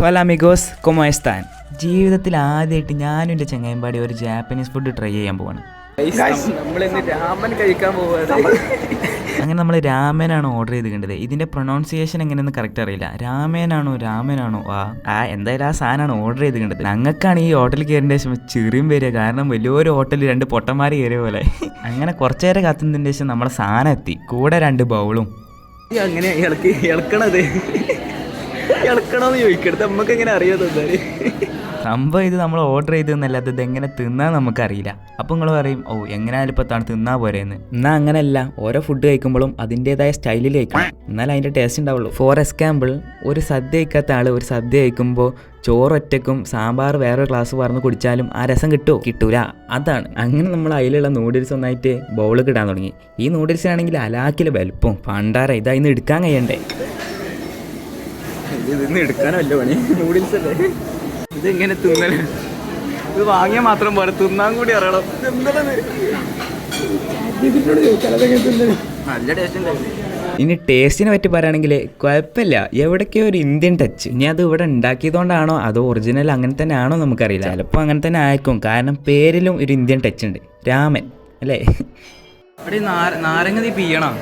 ഹോലാ amigos കൊമോ എസ്താൻ. ജീവിതത്തിൽ ആദ്യമായിട്ട് ഞാനും എൻ്റെ ചങ്ങായിമ്പാടി ഒരു ജാപ്പനീസ് ഫുഡ് ട്രൈ ചെയ്യാൻ പോവാണ്. അങ്ങനെ നമ്മൾ രാമനാണ് ഓർഡർ ചെയ്ത് കണ്ടത്. ഇതിൻ്റെ പ്രൊനൗൺസിയേഷൻ എങ്ങനെയെന്ന് കറക്റ്റ് അറിയില്ല. രാമനാണോ എന്തായാലും ആ സാധനമാണ് ഓർഡർ ചെയ്ത് കണ്ടത്. ഞങ്ങൾക്കാണ് ഈ ഹോട്ടലിൽ കയറിൻ്റെ ശേഷം ചെറിയും വരിക. കാരണം വലിയൊരു ഹോട്ടലിൽ 2 പൊട്ടന്മാർ കയറിയ പോലെ. അങ്ങനെ കുറച്ചു നേരം കാത്തുന്നതിൻ്റെ ശേഷം നമ്മളെ സാധനം എത്തി, കൂടെ 2 ബൗളും. അങ്ങനെ ഇളക്കണമെന്ന് ചോദിക്കരുത്, നമുക്ക് എങ്ങനെ അറിയാതെ സംഭവം ഇത് നമ്മൾ ഓർഡർ ചെയ്തെന്നല്ലാതെ ഇത് എങ്ങനെ തിന്നാൻ നമുക്കറിയില്ല. അപ്പോൾ നിങ്ങൾ പറയും, ഓ എങ്ങനെയായാലും ഇപ്പോൾ താണ് തിന്നാൻ പോരെയെന്ന്. എന്നാൽ അങ്ങനെയല്ല, ഓരോ ഫുഡ് കഴിക്കുമ്പോഴും അതിൻ്റേതായ സ്റ്റൈലിൽ കഴിക്കണം, എന്നാലും അതിൻ്റെ ടേസ്റ്റ് ഉണ്ടാവുള്ളൂ. ഫോർ എക്സാമ്പിൾ, ഒരു സദ്യ കഴിക്കാത്ത ആൾ ഒരു സദ്യ കഴിക്കുമ്പോൾ ചോറൊറ്റക്കും സാമ്പാർ വേറൊരു ഗ്ലാസ് പറഞ്ഞ് കുടിച്ചാലും ആ രസം കിട്ടൂല. അതാണ്. അങ്ങനെ നമ്മൾ അതിലുള്ള നൂഡിൽസ് ഒന്നായിട്ട് ബൗളിൽ ഇടാൻ തുടങ്ങി. ഈ നൂഡിൽസ് ആണെങ്കിൽ അലാക്കിൽ വലുപ്പം പണ്ടാര, ഇതായിന്ന് എടുക്കാൻ കഴിയണ്ടേ. ഇതിന്ന് എടുക്കാനല്ലോ പണി. നൂഡിൽസ് അല്ലേ ഇതെങ്ങനെ തിന്നല്? ഇത് വാങ്ങിയാൽ മാത്രം പോലെ തിന്നാൻ കൂടി അറിയണം. നല്ല ടേസ്റ്റ് ഉണ്ടായിരുന്നു. ഇനി ടേസ്റ്റിനെ പറ്റി പറയുകയാണെങ്കിൽ കുഴപ്പമില്ല, എവിടേക്കോ ഒരു ഇന്ത്യൻ ടച്ച്. ഇനി അത് ഇവിടെ ഉണ്ടാക്കിയതുകൊണ്ടാണോ അതോ ഒറിജിനൽ അങ്ങനെ തന്നെ ആണോ നമുക്കറിയില്ല. ചിലപ്പോൾ അങ്ങനെ തന്നെ ആയിരിക്കും, കാരണം പേരിലും ഒരു ഇന്ത്യൻ ടച്ച് ഉണ്ട്. രാമൻ അല്ലേ? അവിടെ നാരങ്ങ തീ പിയ്യണം.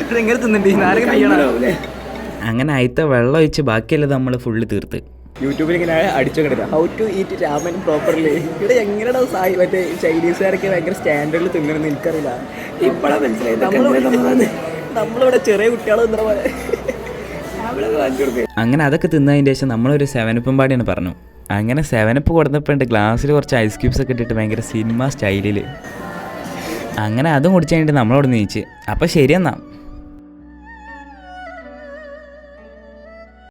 ഇതെങ്ങനെ തിന്നിട്ട് നാരങ്ങ പിയ്യണല്ലേ? അങ്ങനെ അയിത്ത വെള്ളം ഒഴിച്ച് ബാക്കിയല്ല നമ്മൾ ഫുള്ള് തീർത്ത്. യൂട്യൂബിൽ ഇങ്ങനെ അടിച്ചു കിടക്കുക, how to eat ramen properly. ഇവിടെ എങ്ങനെയാണ് മറ്റേ ചൈനീസുകാരൊക്കെ ഭയങ്കര സ്റ്റാൻഡേർഡിൽ തിന്നണമെന്ന് എനിക്കറിയില്ല. ഇപ്പോഴാണ് മനസ്സിലായി നമ്മളിവിടെ ചെറിയ കുട്ടികൾ തിന്നണ പോലെ. അങ്ങനെ അതൊക്കെ തിന്നതിൻ്റെ ശേഷം നമ്മളൊരു 7up പാടിയാണ് പറഞ്ഞു. അങ്ങനെ 7up കൊടുത്തപ്പോൾ ഉണ്ട് ഗ്ലാസ്സിൽ കുറച്ച് ഐസ് ക്യൂബ്സ് ഒക്കെ ഇട്ടിട്ട് ഭയങ്കര സിനിമ സ്റ്റൈലിൽ. അങ്ങനെ അതും കുടിച്ചു കഴിഞ്ഞിട്ട് നമ്മളോട് നീച്ച്. അപ്പോൾ ശരിയെന്നാ.